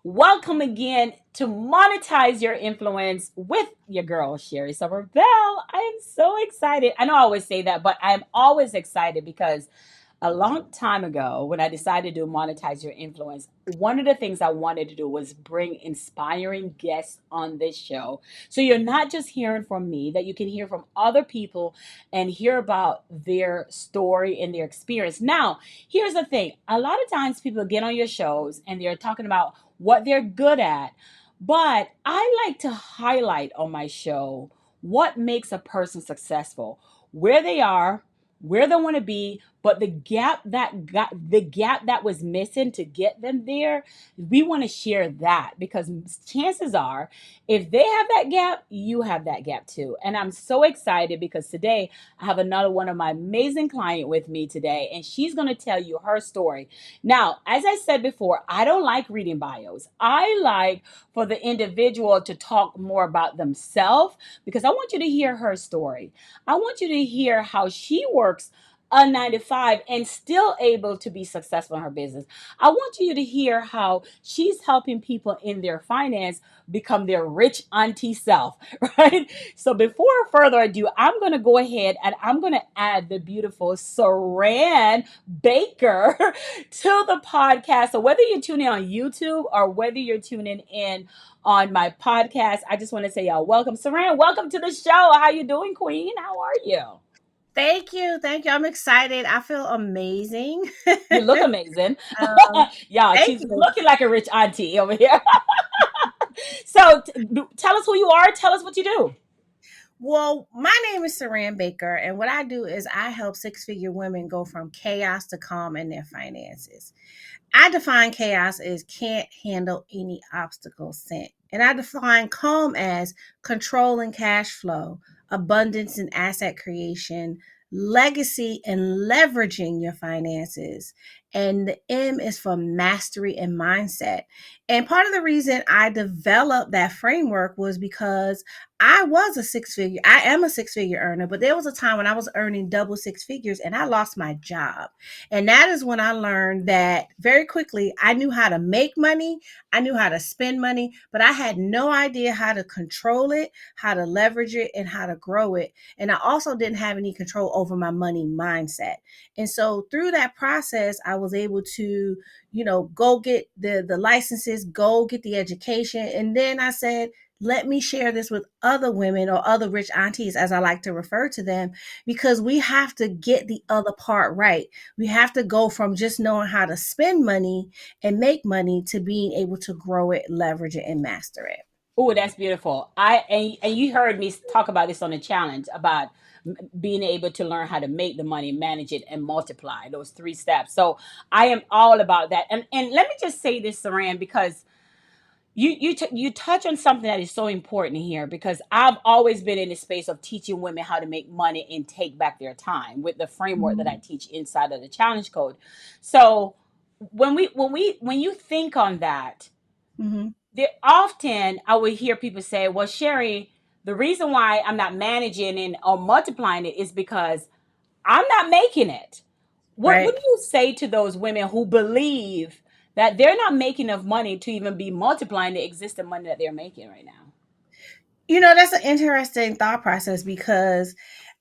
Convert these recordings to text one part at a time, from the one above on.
Welcome again to Monetize Your Influence with your girl, Sherry Summer Bell. I am so excited. I know I always say that, but I'm always excited because a long time ago, when I decided to monetize your influence, one of the things I wanted to do was bring inspiring guests on this show. So you're not just hearing from me, that you can hear from other people and hear about their story and their experience. Now, here's the thing, a lot of times people get on your shows and they're talking about what they're good at, but I like to highlight on my show what makes a person successful, where they are, where they want to be, but the gap that was missing to get them there, we want to share that because chances are if they have that gap, you have that gap too. And I'm so excited because today I have another one of my amazing client with me today, and she's going to tell you her story. Now, as I said before, I don't like reading bios. I like for the individual to talk more about themselves because I want you to hear her story. I want you to hear how she works a 9 to 5 and still able to be successful in her business. I want you to hear how she's helping people in their finance become their rich auntie self, right? So before further ado, I'm going to go ahead and I'm going to add the beautiful Saran Baker to the podcast. So whether you're tuning on YouTube or whether you're tuning in on my podcast, I just want to say y'all welcome. Saran, welcome to the show. How you doing, Queen? How are you? Thank you. Thank you. I'm excited. I feel amazing. You look amazing. um, Yeah, Thank she's you. looking like a rich auntie over here. So tell us who you are. Tell us what you do. Well, my name is Saran Baker, and what I do is I help six-figure women go from chaos to calm in their finances. I define chaos as can't handle any obstacle sent. And I define calm as controlling cash flow, abundance and asset creation, legacy and leveraging your finances. And the M is for mastery and mindset. And part of the reason I developed that framework was because I am a six figure earner, but there was a time when I was earning double six figures and I lost my job. And that is when I learned that very quickly I knew how to make money, I knew how to spend money, but I had no idea how to control it, how to leverage it, and how to grow it. And I also didn't have any control over my money mindset. And so through that process, I was able to, go get the licenses, go get the education. And then I said, let me share this with other women or other rich aunties, as I like to refer to them, because we have to get the other part right. We have to go from just knowing how to spend money and make money to being able to grow it, leverage it, and master it. Oh, that's beautiful. And you heard me talk about this on the challenge about being able to learn how to make the money, manage it, and multiply those 3 steps. So I am all about that. And let me just say this, Saran, because you touch on something that is so important here because I've always been in the space of teaching women how to make money and take back their time with the framework that I Mhm. teach inside of the challenge code. So when you think on that, Mhm. there often I would hear people say, "Well, Sherry, the reason why I'm not managing and or multiplying it is because I'm not making it." What Right. do you say to those women who believe that they're not making enough money to even be multiplying the existing money that they're making right now? That's an interesting thought process because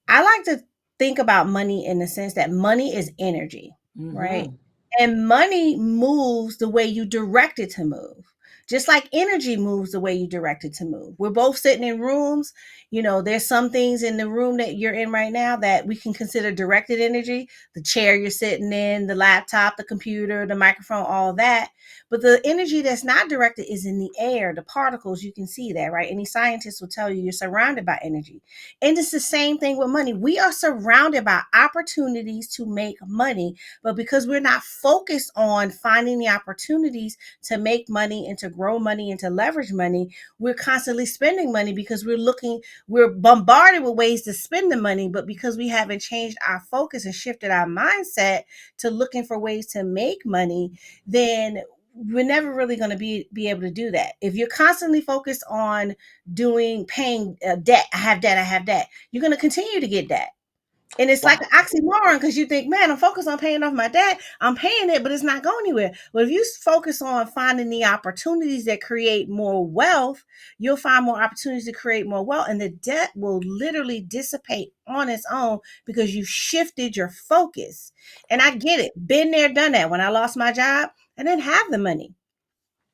I like to think about money in the sense that money is energy, right? Mm-hmm. And money moves the way you direct it to move. Just like energy moves the way you direct it to move. We're both sitting in rooms. There's some things in the room that you're in right now that we can consider directed energy. The chair you're sitting in, the laptop, the computer, the microphone, all that. But the energy that's not directed is in the air, the particles. You can see that, right? Any scientist will tell you you're surrounded by energy. And it's the same thing with money. We are surrounded by opportunities to make money, but because we're not focused on finding the opportunities to make money and to grow money and to leverage money, we're constantly spending money because we're bombarded with ways to spend the money, but because we haven't changed our focus and shifted our mindset to looking for ways to make money, then we're never really going to be able to do that. If you're constantly focused on doing paying debt, I have debt, you're going to continue to get debt. And it's like Wow. an oxymoron because you think, man, I'm focused on paying off my debt. I'm paying it, but it's not going anywhere. But if you focus on finding the opportunities that create more wealth, you'll find more opportunities to create more wealth. And the debt will literally dissipate on its own because you shifted your focus. And I get it. Been there, done that. When I lost my job, I didn't have the money.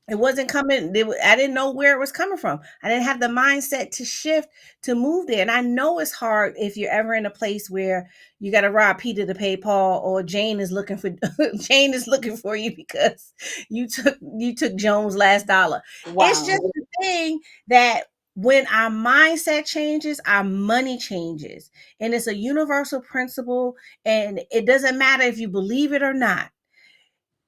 It wasn't coming. I didn't know where it was coming from. I didn't have the mindset to shift to move there. And I know it's hard if you're ever in a place where you got to rob Peter to pay Paul, or Jane is looking for Jane is looking for you because you took Joan's last dollar. It's just Wow. the thing that when our mindset changes, our money changes, and it's a universal principle. And it doesn't matter if you believe it or not,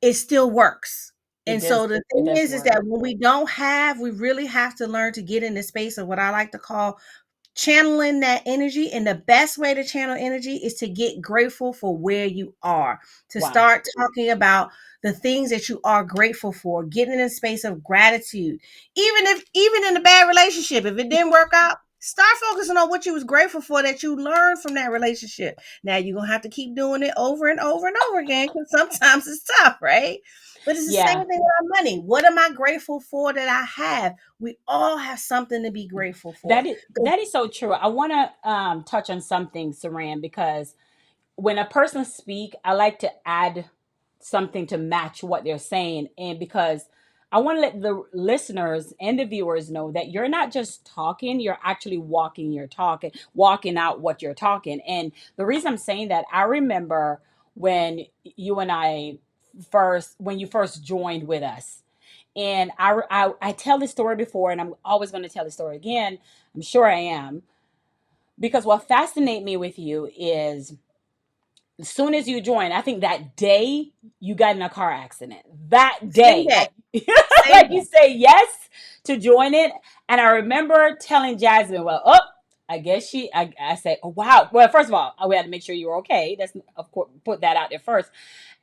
it still works. It And does. so the It thing does is work. that when we don't have, we really have to learn to get in the space of what I like to call channeling that energy. And the best way to channel energy is to get grateful for where you are, to Wow. start talking about the things that you are grateful for, getting in a space of gratitude. Even in a bad relationship, if it didn't work out, start focusing on what you was grateful for that you learned from that relationship. Now you're gonna have to keep doing it over and over and over again because sometimes it's tough, right? But it's the same Yeah. thing with our money. What am I grateful for that I have? We all have something to be grateful for. That is so true. I want to touch on something, Saran, because when a person speak, I like to add something to match what they're saying, and because I want to let the listeners and the viewers know that you're not just talking, you're actually walking your talking, walking out what you're talking. And the reason I'm saying that, I remember when you and I first, when you first joined with us, and I tell this story before, and I'm always going to tell the story again. I'm sure I am, because what fascinates me with you is, as soon as you joined, I think that day you got in a car accident. That Same day, day, like same like you day. say yes to join it. And I remember telling Jasmine, well, oh, I guess I said, oh, wow. Well, first of all, we had to make sure you were okay. That's, of course, put that out there first.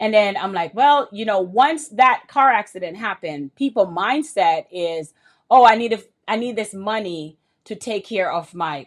And then I'm like, well, once that car accident happened, people mindset is, oh, I need this money to take care of my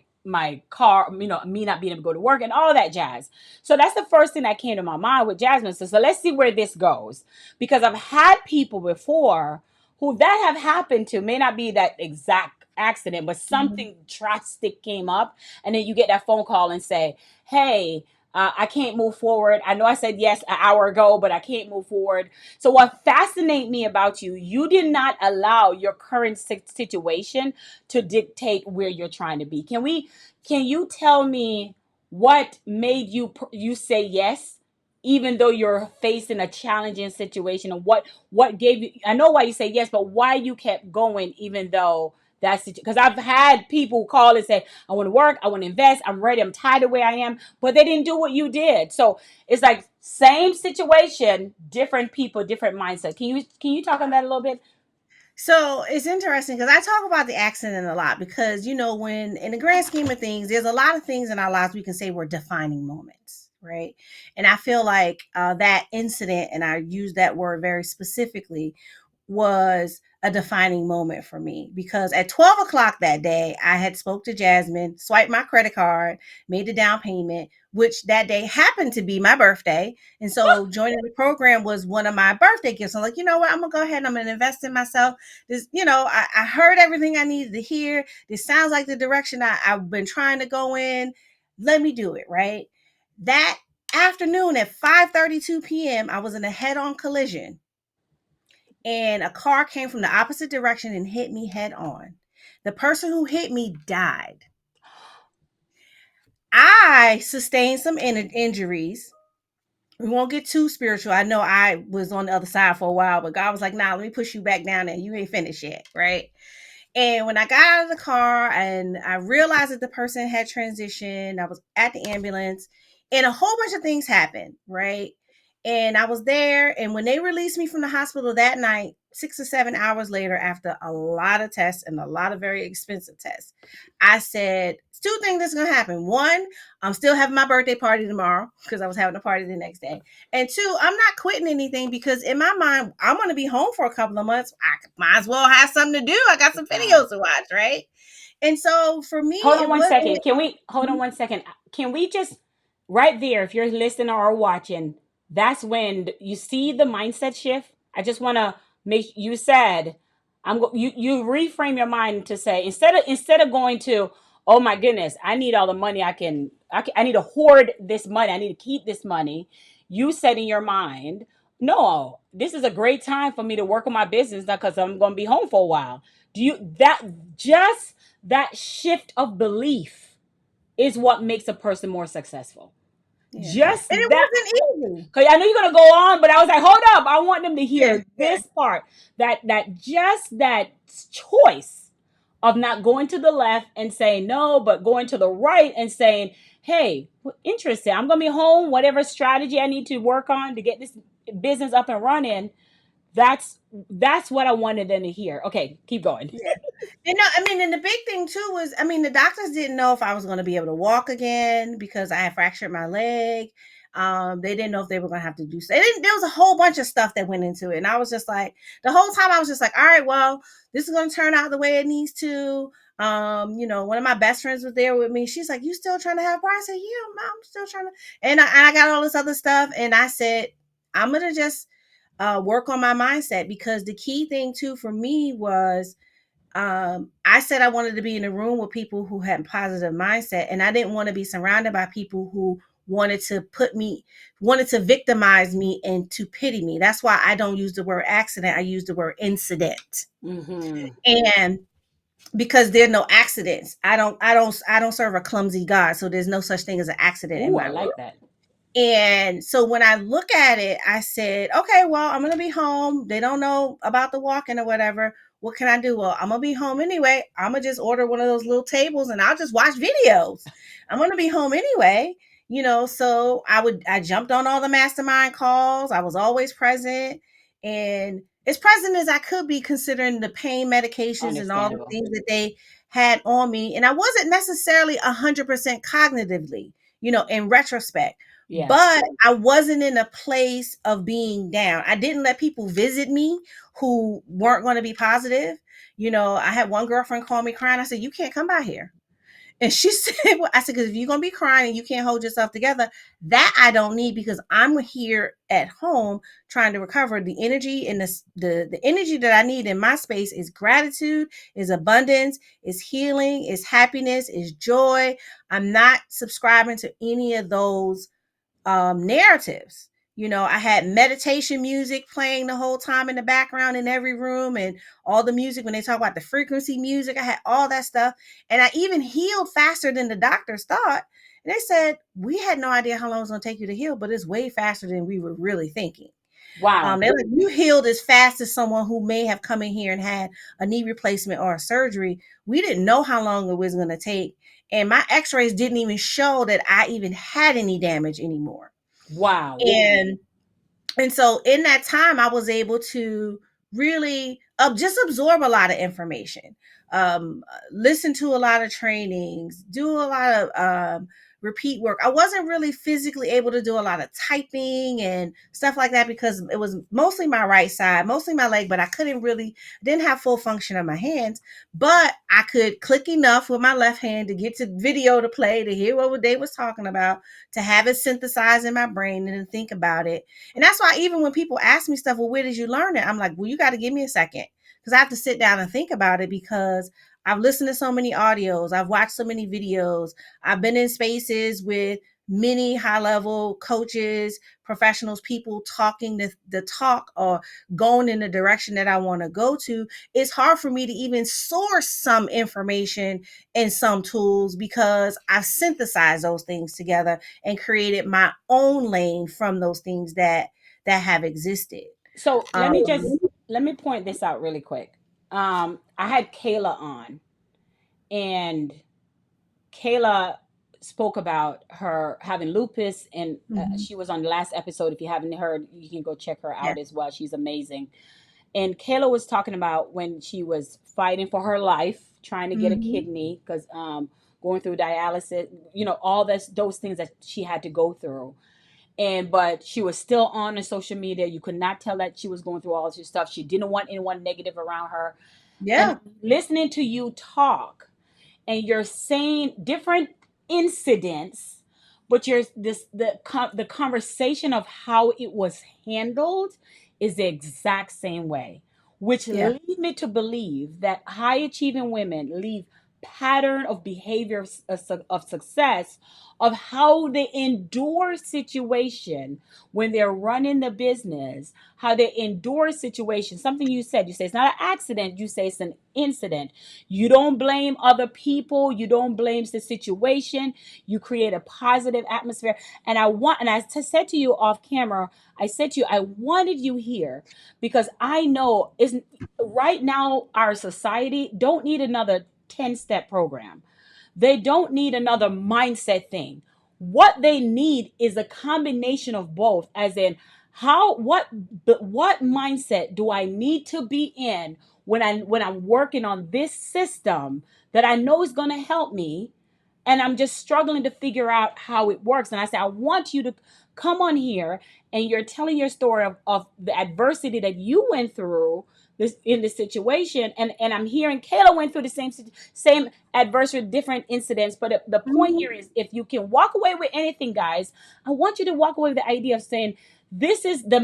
car, me not being able to go to work and all that jazz. So that's the first thing that came to my mind with Jasmine. So let's see where this goes. Because I've had people before who that have happened to, may not be that exact accident, but Mhm. something drastic came up. And then you get that phone call and say, hey, I can't move forward. I know I said yes an hour ago, but I can't move forward. So what fascinates me about you, you did not allow your current situation to dictate where you're trying to be. Can you tell me what made you say yes, even though you're facing a challenging situation, and what gave you? I know why you say yes, but why you kept going even though that's because I've had people call and say, I want to work, I want to invest, I'm ready, I'm tired of where I am, but they didn't do what you did. So it's like same situation, different people, different mindset. Can you talk on that a little bit? So it's interesting because I talk about the accident a lot because, when in the grand scheme of things, there's a lot of things in our lives we can say were defining moments, right? And I feel like that incident, and I use that word very specifically, was a defining moment for me because at 12 o'clock that day, I had spoke to Jasmine, swiped my credit card, made the down payment, which that day happened to be my birthday. And so joining the program was one of my birthday gifts. I'm like, you know what? I'm gonna go ahead and I'm gonna invest in myself. This, I heard everything I needed to hear. This sounds like the direction I've been trying to go in. Let me do it, right? That afternoon at 5:32 p.m., I was in a head-on collision and a car came from the opposite direction and hit me head on. The person who hit me died. I sustained some injuries. We won't get too spiritual. I know I was on the other side for a while, but God was like, nah, let me push you back down there. You ain't finished yet, right? And when I got out of the car and I realized that the person had transitioned, I was at the ambulance and a whole bunch of things happened, right? And I was there. And when they released me from the hospital that night, 6 or 7 hours later, after a lot of tests and a lot of very expensive tests, I said, two things that's going to happen. One, I'm still having my birthday party tomorrow because I was having a party the next day. And two, I'm not quitting anything because in my mind, I'm going to be home for a couple of months. I might as well have something to do. I got some Wow. videos to watch, right? And so for me, Hold on it one wasn't. second. Can we hold on one second? Can we just right there, if you're listening or watching, that's when you see the mindset shift. I just want to make you said, you reframe your mind to say, instead of going to, oh my goodness, I need all the money I need to hoard this money, I need to keep this money. You said in your mind, no, this is a great time for me to work on my business now because I'm going to be home for a while. Do you that just that shift of belief is what makes a person more successful. Yeah. Just And it that, wasn't easy. because I know you're gonna go on, but I was like, hold up, I want them to Yeah. hear this part. That choice of not going to the left and saying no, but going to the right and saying, hey, interesting. I'm gonna be home. Whatever strategy I need to work on to get this business up and running. That's what I wanted them to hear. Okay, keep going. Yeah. And no, I mean, and the big thing too was, I mean, the doctors didn't know if I was going to be able to walk again because I had fractured my leg. They didn't know if they were going to have to do. They didn't. There was a whole bunch of stuff that went into it, and I was just like, the whole time I was just like, all right, well, this is going to turn out the way it needs to. One of my best friends was there with me. She's like, "You still trying to have a I said, "Yeah, I'm still trying to." And I got all this other stuff, and I said, "I'm gonna just work on my mindset because the key thing too for me was." I said I wanted to be in a room with people who had positive mindset, and I didn't want to be surrounded by people who wanted to victimize me and to pity me. That's why I don't use the word accident. I use the word incident. Mm-hmm. And because there are no accidents, I don't serve a clumsy God, so there's no such thing as an accident in Ooh, my I room. like that. And so when I look at it, I said, okay, well, I'm going to be home. They don't know about the walking or whatever. What can I do? Well, I'm going to be home anyway. I'm going to just order one of those little tables and I'll just watch videos. I'm going to be home anyway. So I jumped on all the mastermind calls. I was always present and as present as I could be considering the pain medications and all the Understandable. things that they had on me. And I wasn't necessarily 100% cognitively, in retrospect, Yeah. but I wasn't in a place of being down. I didn't let people visit me who weren't going to be positive. I had one girlfriend call me crying. I said, "You can't come by here." And she said, well, I said, because if you're going to be crying and you can't hold yourself together, that I don't need because I'm here at home trying to recover. The energy and the energy that I need in my space is gratitude, is abundance, is healing, is happiness, is joy. I'm not subscribing to any of those narratives. I had meditation music playing the whole time in the background in every room, and all the music when they talk about the frequency music, I had all that stuff. And I even healed faster than the doctors thought. And they said, we had no idea how long it was going to take you to heal, but it's way faster than we were really thinking. Wow. They're like, you healed as fast as someone who may have come in here and had a knee replacement or a surgery. We didn't know how long it was going to take. And my x-rays didn't even show that I even had any damage anymore. Wow. And so in that time I was able to really just absorb a lot of information, listen to a lot of trainings, do a lot of repeat work. I wasn't really physically able to do a lot of typing and stuff like that because it was mostly my right side, mostly my leg, but I didn't have full function of my hands. But I could click enough with my left hand to get to video to play, to hear what they was talking about, to have it synthesized in my brain and to think about it. And that's why even when people ask me stuff, well, where did you learn it? I'm like, well, you got to give me a second because I have to sit down and think about it because I've listened to so many audios, I've watched so many videos, I've been in spaces with many high level coaches, professionals, people talking the talk or going in the direction that I want to go to. It's hard for me to even source some information and some tools because I've synthesized those things together and created my own lane from those things that have existed. So Um, let me point this out really quick. I had Kayla on, and Kayla spoke about her having lupus, and mhm, she was on the last episode. If you haven't heard, you can go check her yeah. out as well. She's amazing. And Kayla was talking about when she was fighting for her life, trying to get a Mhm. kidney because going through dialysis, all those things that she had to go through. And but she was still on the social media. You could not tell that she was going through all this stuff. She didn't want anyone negative around her. And Yeah. listening to you talk, and you're saying different incidents, but you're this the conversation of how it was handled is the exact same way, which Yeah. lead me to believe that high achieving women leave pattern of behavior of success of how they endure situation when they're running the business, how they endure situation. Something you say it's not an accident, you say it's an incident. You don't blame other people, you don't blame the situation, you create a positive atmosphere. And said to you off camera, I said to you, I wanted you here because I know is right now our society don't need another 10-step program. They don't need another mindset thing. What they need is a combination of both, as in what mindset do I need to be in when I'm working on this system that I know is going to help me, and I'm just struggling to figure out how it works. And I say, I want you to come on here and you're telling your story of the adversity that you went through this in this situation. And I'm hearing Kayla went through the same adversity, different incidents. But the point Mhm. here is if you can walk away with anything, guys, I want you to walk away with the idea of saying, this is the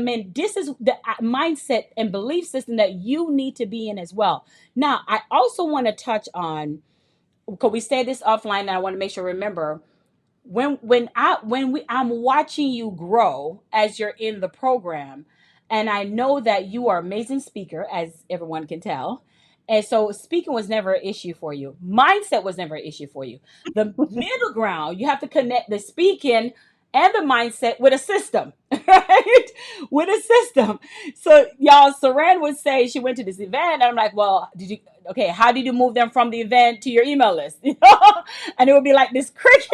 mindset and belief system that you need to be in as well. Now, I also want to touch on, because we said this offline and I want to make sure remember, I'm watching you grow as you're in the program, and I know that you are an amazing speaker, as everyone can tell. And so speaking was never an issue for you. Mindset was never an issue for you. The middle ground, you have to connect the speaking and the mindset with a system, right? With a system. So y'all, Saran would say she went to this event, and I'm like, well, did you okay, how did you move them from the event to your email list? And it would be like this cricket.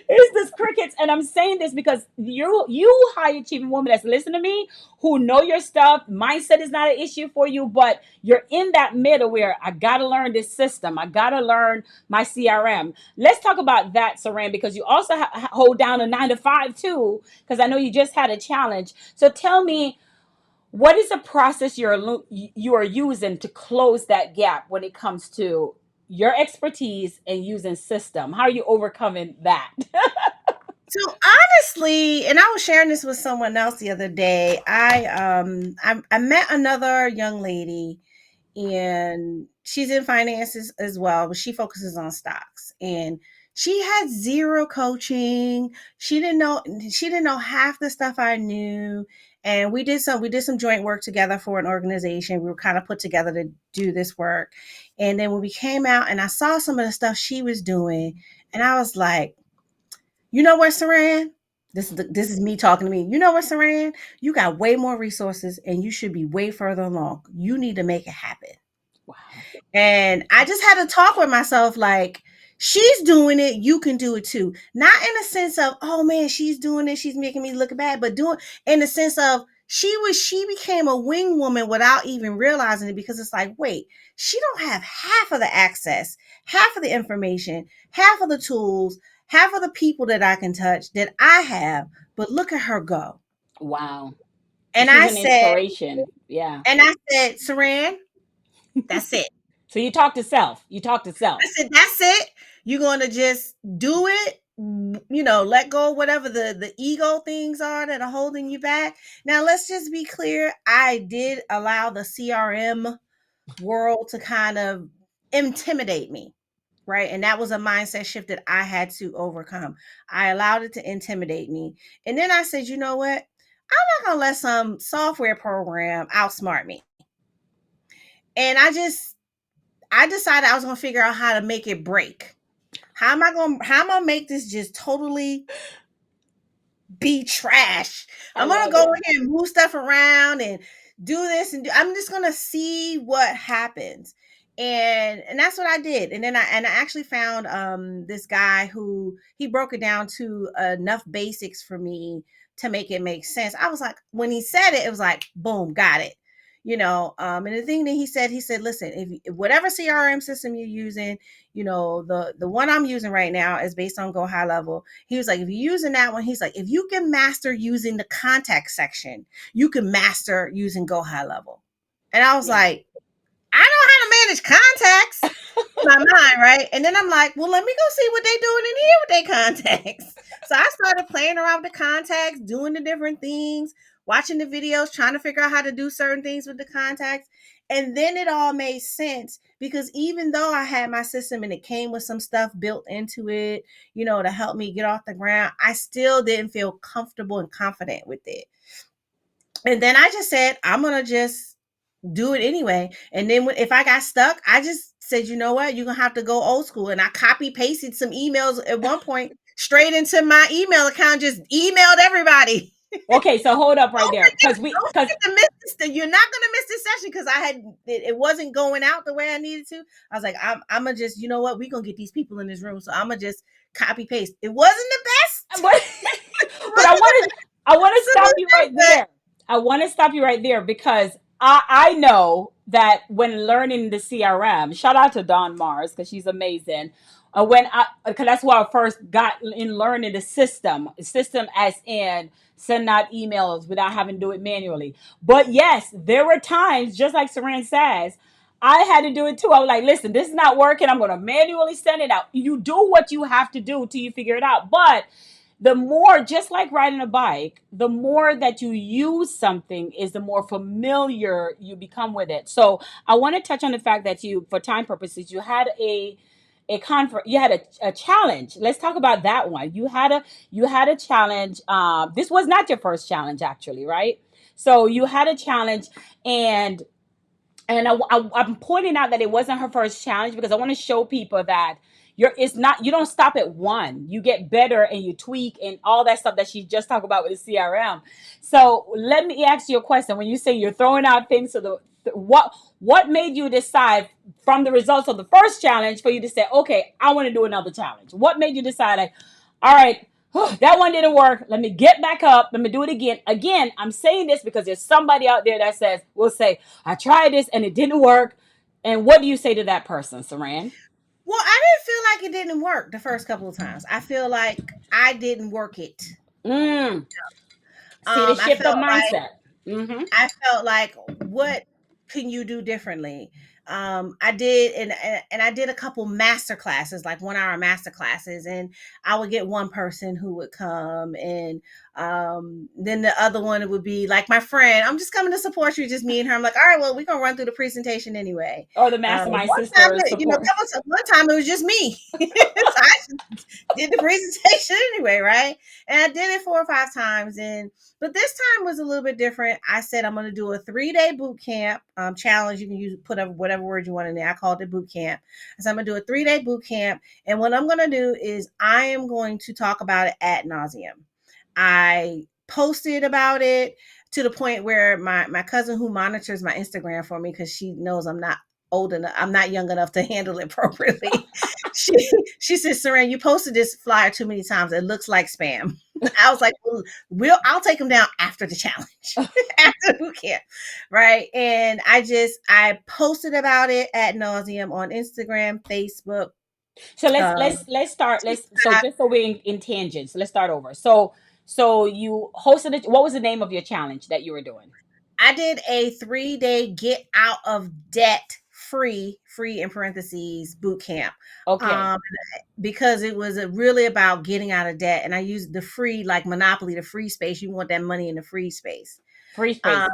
It's this crickets. And I'm saying this because you high achieving woman that's listening to me, who know your stuff, mindset is not an issue for you, but you're in that middle where I gotta learn this system, I gotta learn my CRM. Let's talk about that, Saran, because you also hold down a 9 to 5 too, because I know you just had a challenge. So tell me, what is the process you are using to close that gap when it comes to your expertise and using system? How are you overcoming that? So honestly, and I was sharing this with someone else the other day. I met another young lady, and she's in finances as well, but she focuses on stocks. And she had zero coaching. She didn't know half the stuff I knew. And we did some joint work together for an organization. We were kind of put together to do this work. And then when we came out and I saw some of the stuff she was doing, and I was like, you know what, Saran? This is me talking to me. You know what, Saran? You got way more resources and you should be way further along. You need to make it happen. Wow. And I just had to talk with myself like, she's doing it, you can do it too. Not in a sense of, oh man, she's doing it, she's making me look bad, but doing in the sense of she became a wing woman without even realizing it, because it's like, wait, she don't have half of the access, half of the information, half of the tools, half of the people that I can touch that I have, but look at her go. Wow. So And she's I an said, inspiration. Yeah. Saran, that's it. So you talk to self. You talk to I self. said, that's it. You're going to just do it, let go of whatever the ego things are that are holding you back. Now, let's just be clear. I did allow the CRM world to kind of intimidate me, right? And that was a mindset shift that I had to overcome. I allowed it to intimidate me. And then I said, you know what? I'm not going to let some software program outsmart me. And I decided I was going to figure out how to make it break. How am I gonna make this just totally be trash? I I'm gonna love go it. in here and move stuff around and do this I'm just gonna see what happens. And that's what I did. And then I actually found this guy who he broke it down to enough basics for me to make it make sense. I was like, when he said it, it was like, boom, got it. And the thing that he said, listen, if whatever CRM system you're using, the one I'm using right now is based on Go High Level. He was like, if you're using that one, he's like, if you can master using the contact section, you can master using Go High Level. And I was Yeah. like, I know how to manage contacts. my mind, right? And then I'm like, well, let me go see what they doing in here with their contacts. So I started playing around with the contacts, doing the different things, watching the videos, trying to figure out how to do certain things with the contacts. And then it all made sense because even though I had my system and it came with some stuff built into it, to help me get off the ground, I still didn't feel comfortable and confident with it. And then I just said, I'm going to just do it anyway. And then if I got stuck, I just said, you know what, you're gonna have to go old school. And I copy pasted some emails at one point straight into my email account, just emailed everybody. Okay, so hold up right Don't there, forget, because we don't because forget to miss this. You're not gonna miss this session because it wasn't going out the way I needed to. I was like, I'm gonna just, you know what, we're gonna get these people in this room, so I'm gonna just copy paste. It wasn't the best. but, It but wasn't the I want to best stop you right solution, there. I want to stop you right there because I know that when learning the CRM, shout out to Dawn Mars because she's amazing. Because that's where I first got in learning the system as in send out emails without having to do it manually. But yes, there were times, just like Saran says, I had to do it too. I was like, listen, this is not working. I'm going to manually send it out. You do what you have to do till you figure it out. But the more, just like riding a bike, the more that you use something is the more familiar you become with it. So I want to touch on the fact that you, for time purposes, you had a conference, you had a challenge. Let's talk about that one. You had a challenge. This was not your first challenge, actually, right? So you had a challenge, and I'm pointing out that it wasn't her first challenge because I want to show people that you don't stop at one. You get better and you tweak and all that stuff that she just talked about with the CRM. So let me ask you a question. When you say you're throwing out things to what made you decide from the results of the first challenge for you to say, okay, I want to do another challenge? What made you decide, like, all right, that one didn't work. Let me get back up. Let me do it again. Again, I'm saying this because there's somebody out there that will say, I tried this and it didn't work. And what do you say to that person, Saran? well, I didn't feel like it didn't work the first couple of times. I feel like I didn't work it. Mm. See the I shift of felt like mindset. Mm-hmm. what can you do differently? I did, and I did a couple master classes, like 1 hour master classes, and I would get one person who would come, and then the other one it would be like my friend. I'm just coming to support you, just me and her. I'm like, all right, well, we're gonna run through the presentation anyway. Or the mastermind One time, sister support. that was one time it was just me, so I just did the presentation anyway, right? And I did it 4 or 5 times, and but this time was a little bit different. I said I'm going to do a 3-day boot camp challenge. You can put up whatever word you want in there. I called it boot camp. So I'm going to do a 3-day boot camp, and what I'm going to do is I am going to talk about it ad nauseum. I posted about it to the point where my cousin who monitors my Instagram for me, because she knows I'm not old enough, I'm not young enough to handle it appropriately. she she says, Saran, you posted this flyer too many times. It looks like spam. I was like, well, I'll take them down after the challenge, after the boot camp, right? And I posted about it ad nauseum on Instagram, Facebook, So let's um, let's let's start. Let's so TikTok. just so we're in tangents. Let's start over. So you hosted it. What was the name of your challenge that you were doing? I did a 3-day get out of debt free in parentheses boot camp. Okay, Um, because it was really about getting out of debt, and I used the free, like Monopoly, the free space. You want that money in the free space. free Um, space.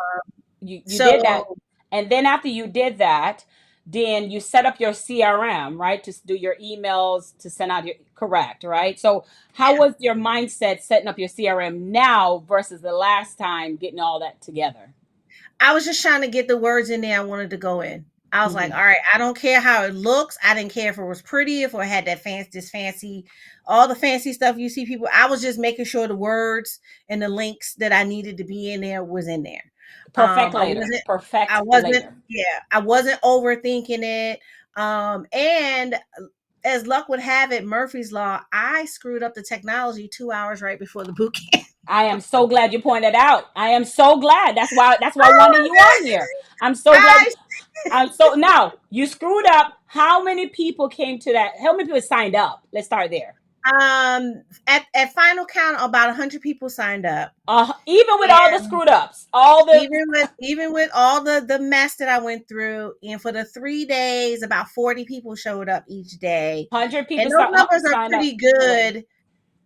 You did that, so and then after you did that, then you set up your CRM, right, to do your emails, to send out your correct, right? So how yeah, was your mindset setting up your CRM now versus the last time getting all that together? I was just trying to get the words in there I wanted to go in. I was like, Mm-hmm. all right, I don't care how it looks. I didn't care if it was pretty, if it had that fancy, all the fancy stuff you see people. I was just making sure the words and the links that I needed to be in there was in there. Perfect I later. wasn't, Perfect later. I wasn't overthinking it. And as luck would have it, Murphy's Law, I screwed up the technology 2 hours right before the boot camp. I am so glad you pointed out. I am so glad. That's why I wanted Oh, you on here. I'm so glad. I I'm so now you screwed up. How many people came to that? How many people signed up? Let's start there. At final count, about 100 people signed up. Even with all the And screwed ups, all the even with all the mess that I went through, and for the 3 days, about 40 people showed up each day, 100 and people those numbers are sign up. pretty good.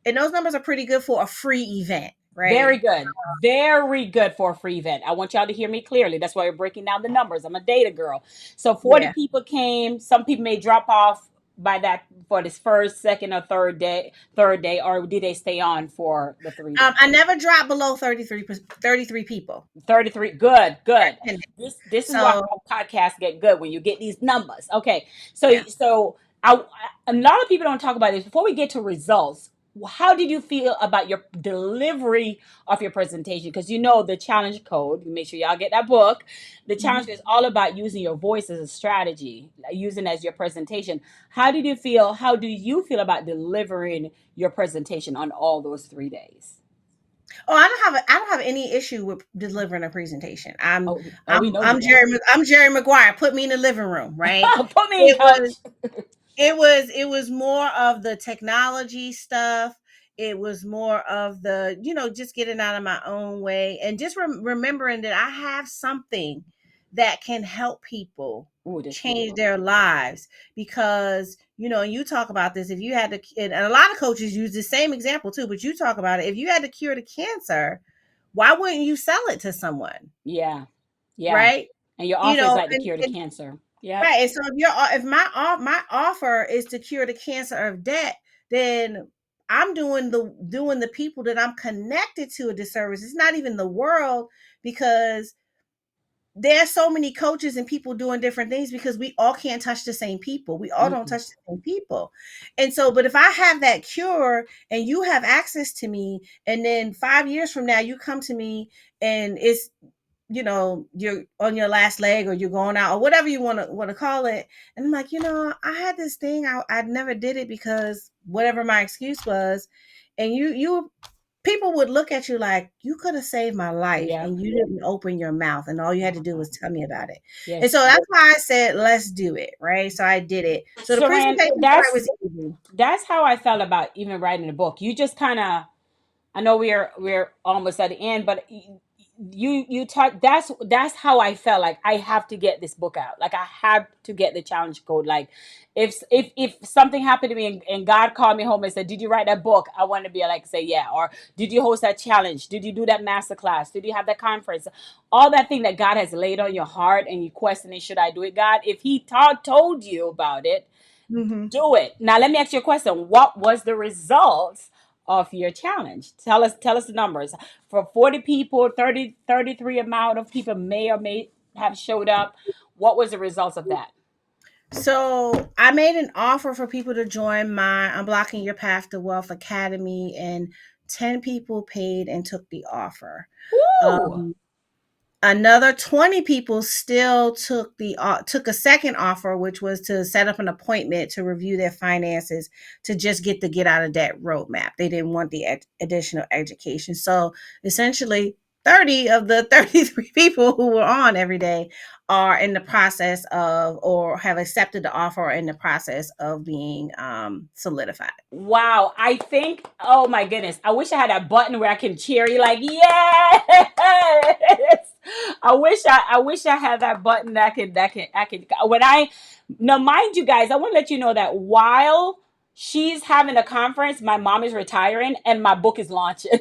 And those numbers are pretty good for a free event, right? Very good. Very good for a free event. I want y'all to hear me clearly. That's why we're breaking down the numbers. I'm a data girl. So 40 Yeah. people came. Some people may drop off by that for this first, second, or third day, or did they stay on for the 3 days? I never dropped below 33 people 33. Good, that good. attended. This is why So podcasts get good, when you get these numbers. Okay. yeah. So I, a lot of people don't talk about this. Before we get to results, how did you feel about your delivery of your presentation? Because you know the challenge code. Make sure y'all get that book. The challenge Mhm. is all about using your voice as a strategy, using as your presentation. How did you feel? How do you feel about delivering your presentation on all those 3 days? Oh, I don't have any issue with delivering a presentation. I'm Oh, we I'm know you I'm don't. Jerry Maguire. Put me in the living room, right? Put me in, It was coach. it was more of the technology stuff. It was more of the, just getting out of my own way, and just remembering that I have something that can help people Ooh, that's change beautiful. their lives. Because, you talk about this, if you had to, and a lot of coaches use the same example too, but you talk about it, if you had to cure the cancer, why wouldn't you sell it to someone? Yeah. Yeah. Right. And your you offer is know like the and, cure to and cancer. Yep. Right. And so if my offer is to cure the cancer of debt, then I'm doing the people that I'm connected to a disservice. It's not even the world, because there's so many coaches and people doing different things, because we all can't touch the same people. We all don't Mm-mm. touch the same people. And so, but if I have that cure and you have access to me, and then 5 years from now you come to me and it's, you're on your last leg, or you're going out, or whatever you want to call it, and I'm like, I had this thing, I never did it because whatever my excuse was, and you people would look at you like, you could have saved my life Yep. and you didn't open your mouth, and all you had to do was tell me about it. And Yes. so that's why I said, let's do it, right? So I did it. So the Saran, presentation part was easy. that's how I felt about even writing the book. You just kind of, I know we're almost at the end, but you talk. That's how I felt. Like I have to get this book out. Like I have to get the challenge code. Like if something happened to me, and God called me home and said, "Did you write that book?" I want to be like, say yeah. Or did you host that challenge? Did you do that masterclass? Did you have that conference? All that thing that God has laid on your heart, and you questioning, should I do it? God, if He told you about it, Mm-hmm. do it. Now let me ask you a question. What was the results of your challenge? Tell us the numbers. For 40 people, 33 amount of people may or may have showed up. What was the results of that? So I made an offer for people to join my Unblocking Your Path to Wealth Academy, and 10 people paid and took the offer. Woo! Um, Another 20 people still took a second offer, which was to set up an appointment to review their finances, to just get the get out of debt roadmap. They didn't want the additional education. So essentially, 30 of the 33 people who were on every day are in the process of, or have accepted the offer, or in the process of being solidified. Wow, I think, oh my goodness, I wish I had a button where I can cheer you like, yes. I wish I had that button that can when I now, mind you guys, I want to let you know that while she's having a conference, my mom is retiring and my book is launching.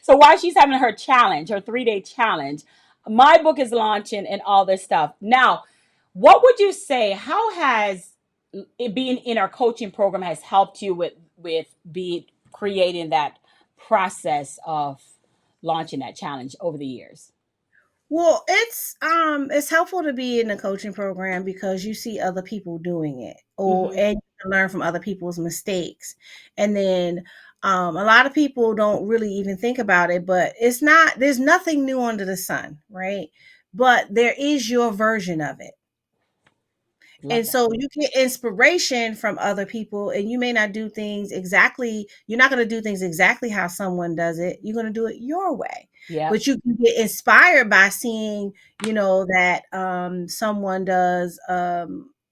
So while she's having her challenge, her 3 day challenge, my book is launching and all this stuff. Now, what would you say? How has it being in our coaching program has helped you with be creating that process of launching that challenge over the years? Well, it's helpful to be in the coaching program, because you see other people doing it, or Mm-hmm. and you can learn from other people's mistakes. And then a lot of people don't really even think about it, but there's nothing new under the sun, right? But there is your version of it. Love And that. so you get inspiration from other people, and you may not do things exactly, you're not going to do things exactly how someone does it. You're going to do it your way. Yep. But you can get inspired by seeing, that someone does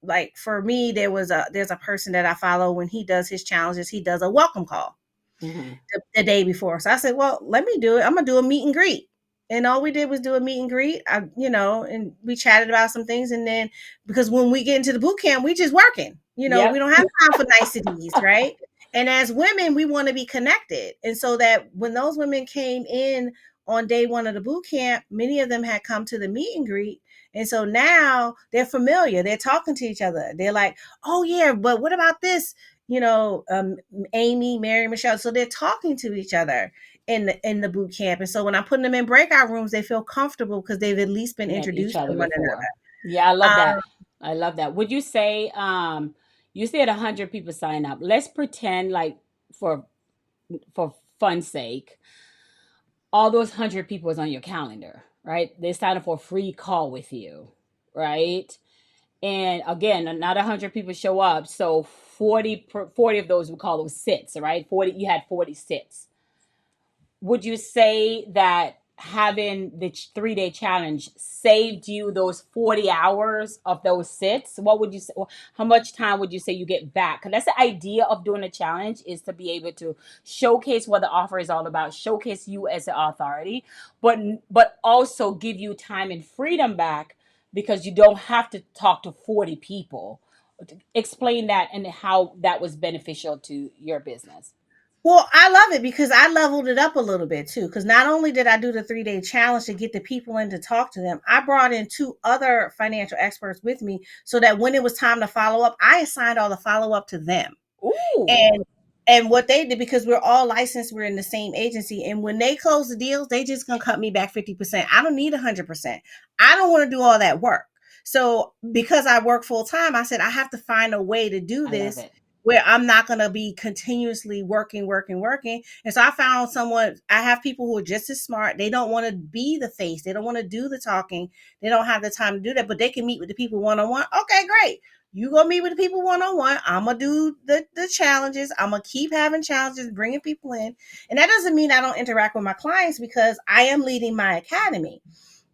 like for me, there's a person that I follow. When he does his challenges, he does a welcome call Hmm. the day before. So I said, well, let me do it. I'm gonna do a meet and greet. And all we did was do a meet and greet. And we chatted about some things. And then because when we get into the boot camp, we just working. We Yep. don't have time for niceties, right? And as women, we want to be connected. And so that when those women came in on day one of the boot camp, many of them had come to the meet and greet. And so now they're familiar. They're talking to each other. They're like, oh yeah, but what about this? you know, um, Amy, Mary, Michelle. So they're talking to each other in the boot camp. And so when I'm putting them in breakout rooms, they feel comfortable because they've at least been Met each introduced to other one before. another. Yeah, I love Um, that. I love that. Would you say you said 100 people sign up. Let's pretend like for for fun's sake, all those 100 people is on your calendar, right? They sign up for a free call with you, right? And again, not 100 people show up, so 40 of those we call those sits, right? 40, you had 40 sits. Would you say that having the 3-day challenge saved you those 40 hours of those sits? What would you say? How much time would you say you get back? Because that's the idea of doing a challenge, is to be able to showcase what the offer is all about, showcase you as the authority, but also give you time and freedom back, because you don't have to talk to 40 people. Explain that and how that was beneficial to your business. well, I love it because I leveled it up a little bit too. Because not only did I do the 3-day challenge to get the people in to talk to them, I brought in two other financial experts with me so that when it was time to follow up, I assigned all the follow up to them. Ooh, And what they did, because we're all licensed, we're in the same agency, and when they close the deals, they just gonna cut me back 50%. I don't need 100%. I don't want to do all that work. So because I work full time, I said I have to find a way to do I love this it. where I'm not going to be continuously working. And so I found someone. I have people who are just as smart. They don't want to be the face, they don't want to do the talking, they don't have the time to do that, but they can meet with the people one on one. Okay, great. You gonna meet with the people one on one. I'm gonna do the challenges. I'm gonna keep having challenges, bringing people in, and that doesn't mean I don't interact with my clients because I am leading my academy.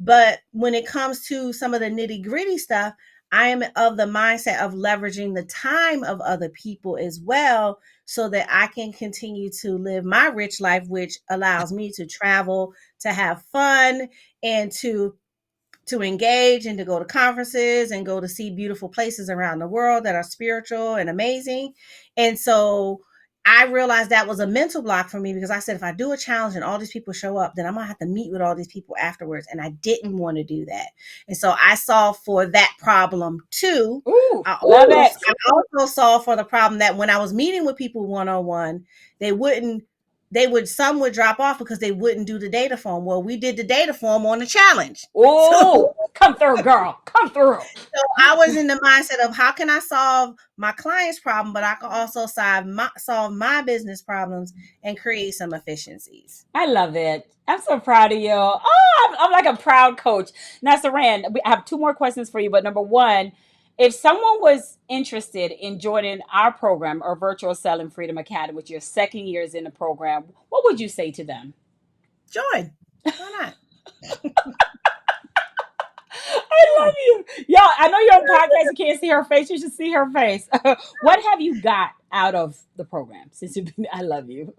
But when it comes to some of the nitty gritty stuff, I am of the mindset of leveraging the time of other people as well, so that I can continue to live my rich life, which allows me to travel, to have fun, and to engage and to go to conferences and go to see beautiful places around the world that are spiritual and amazing. And so I realized that was a mental block for me because I said, if I do a challenge and all these people show up, then I'm gonna have to meet with all these people afterwards. And I didn't want to do that. And so I solved for that problem too. Ooh, I love also, it. I also solved for the problem that when I was meeting with people one on one, they wouldn't some would drop off because they wouldn't do the data form. Well, we did the data form on the challenge. So Oh, come through, girl. Come through. so I was in the mindset of how can I solve my client's problem, but I can also solve my business problems and create some efficiencies. I love it. I'm so proud of you. Oh, I'm like a proud coach. Now, Saran, I have two more questions for you. But number one, if someone was interested in joining our program or Virtual Selling Freedom Academy, which your second year is in the program, what would you say to them? Join. Why not? I love you. Y'all, I know you're on podcast. You can't see her face. You should see her face. What have you got out of the program since you've been? I love you.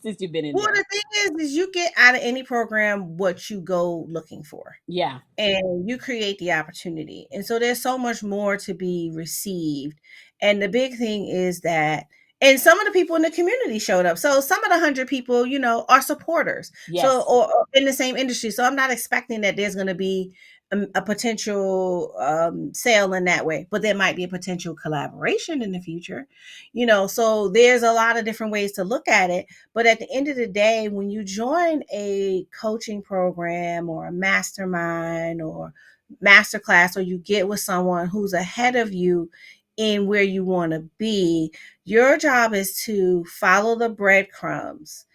Since you've been in Well, there. the thing is you get out of any program what you go looking for, Yeah. and you create the opportunity. And so there's so much more to be received. And the big thing is that, and some of the people in the community showed up. So some of the 100 people, are supporters. So, Yes. or in the same industry. So I'm not expecting that there's going to be a potential sale in that way, but there might be a potential collaboration in the future. So there's a lot of different ways to look at it. But at the end of the day, when you join a coaching program or a mastermind or masterclass, or you get with someone who's ahead of you in where you want to be, your job is to follow the breadcrumbs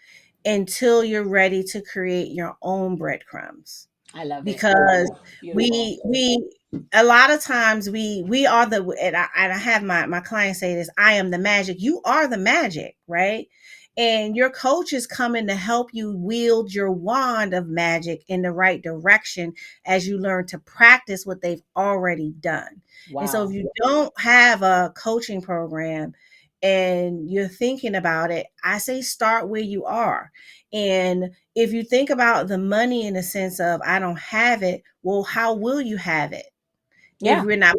until you're ready to create your own breadcrumbs. I love it. Because Ooh, beautiful. we a lot of times we are and I have my clients say this: I am the magic, you are the magic, right? And your coach is coming to help you wield your wand of magic in the right direction as you learn to practice what they've already done. And so if Wow. you don't have a coaching program and you're thinking about it, I say start where you are. And if you think about the money in the sense of I don't have it, well, how will you have it? If Yeah. we're not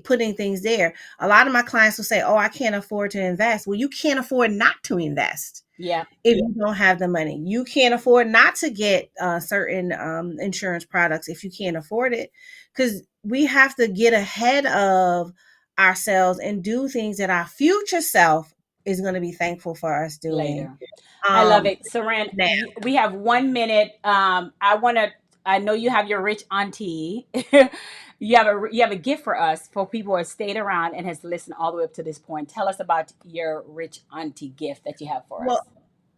putting things there. A lot of my clients will say, "Oh, I can't afford to invest." Well, you can't afford not to invest Yeah. if you don't have the money. You can't afford not to get certain insurance products if you can't afford it, because we have to get ahead of ourselves and do things that our future self is going to be thankful for us doing Later. I love it. Saran, now. we have 1 minute. I want to, I know you have your rich auntie. You have a gift for us for people who have stayed around and has listened all the way up to this point. Tell us about your rich auntie gift that you have for us. Well,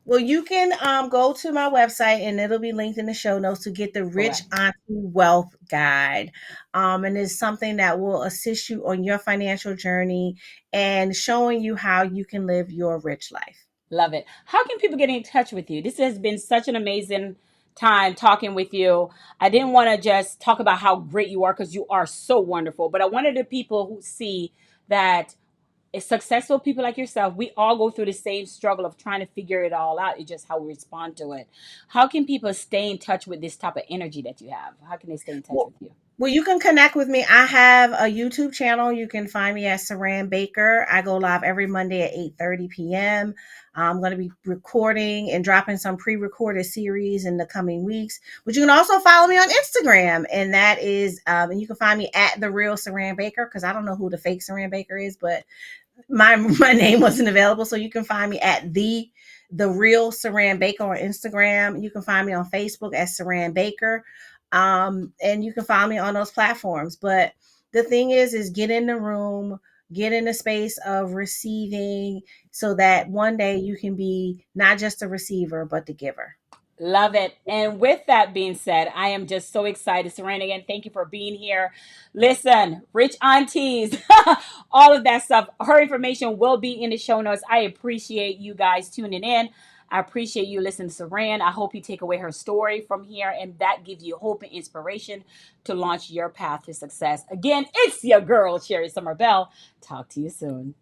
Well, you can go to my website and it'll be linked in the show notes to get the Okay. Rich Auntie Wealth Guide. And it's something that will assist you on your financial journey and showing you how you can live your rich life. Love it. How can people get in touch with you? This has been such an amazing time talking with you. I didn't want to just talk about how great you are because you are so wonderful, but I wanted the people who see that successful people like yourself, we all go through the same struggle of trying to figure it all out. It's just how we respond to it. How can people stay in touch with this type of energy that you have? How can they stay in touch Well, with you? well, you can connect with me. I have a YouTube channel. You can find me at Saran Baker. I go live every Monday at 8:30 p.m. I'm going to be recording and dropping some pre-recorded series in the coming weeks. But you can also follow me on Instagram, and that is, and you can find me at the real Saran Baker, because I don't know who the fake Saran Baker is, but my name wasn't available, so you can find me at the real Saran Baker on Instagram. You can find me on Facebook at Saran Baker, and you can find me on those platforms. But the thing is get in the room, get in the space of receiving, so that one day you can be not just a receiver but the giver. Love it. And with that being said, I am just so excited. Serena, again, thank you for being here. Listen, rich aunties, all of that stuff. Her information will be in the show notes. I appreciate you guys tuning in. I appreciate you listening to Saran. I hope you take away her story from here and that gives you hope and inspiration to launch your path to success. Again, it's your girl, Sherry Summer Bell. Talk to you soon.